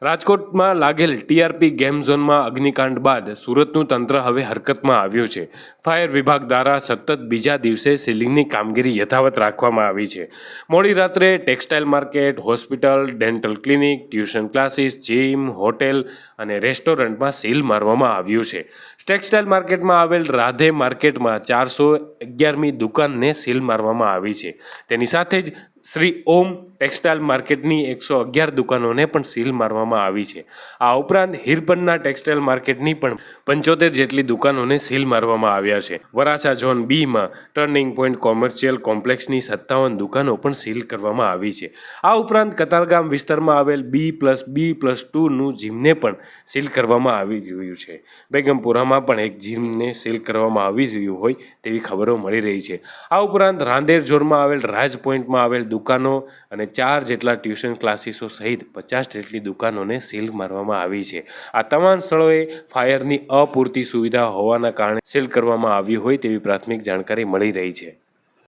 રાજકોટમાં લાગેલ TRP game ઝોનમાં અગ્નિકાંડ બાદ સુરતનું તંત્ર હવે હરકતમાં આવ્યું છે। ફાયર વિભાગ દ્વારા સતત બીજા દિવસે સીલિંગની કામગીરી યથાવત રાખવામાં આવી છે। મોડી રાત્રે textile market, hospital, dental clinic, tuition classes, gym, hotel અને રેસ્ટોરન્ટમાં સીલ મારવામાં આવ્યું છે। ટેક્સટાઇલ માર્કેટમાં આવેલ રાધે માર્કેટમાં 411મી દુકાનને સીલ મારવામાં આવી છે। તેની સાથે જ શ્રી ઓમ ટેક્સટાઇલ માર્કેટની 111 દુકાનોને પણ સીલ મારવામાં આવી છે। આ ઉપરાંત હિરપરના ટેક્સટાઇલ માર્કેટની પણ 75 જેટલી દુકાનોને સીલ મારવામાં આવ્યા છે। વરાછા ઝોન બીમાં ટર્નિંગ પોઈન્ટ કોમર્શિયલ કોમ્પ્લેક્સની 57 દુકાનો પણ સીલ કરવામાં આવી છે। આ ઉપરાંત કતારગામ વિસ્તારમાં આવેલ B+B+2નું જીમને પણ સીલ કરવામાં આવી રહ્યું છે। બેગમપુરામાં પણ એક જીમને સીલ કરવામાં આવી રહ્યું હોય તેવી ખબરો મળી રહી છે। આ ઉપરાંત રાંદેર ઝોનમાં આવેલ રાજ પોઈન્ટમાં આવેલ દુકાનો અને 4 જેટલા ટ્યુશન ક્લાસીસો સહિત 50 જેટલી દુકાનોને સીલ મારવામાં આવી છે। આ તમામ સ્થળોએ ફાયરની અપૂરતી સુવિધા હોવાના કારણે સીલ કરવામાં આવ્યું હોય તેવી પ્રાથમિક જાણકારી મળી રહી છે।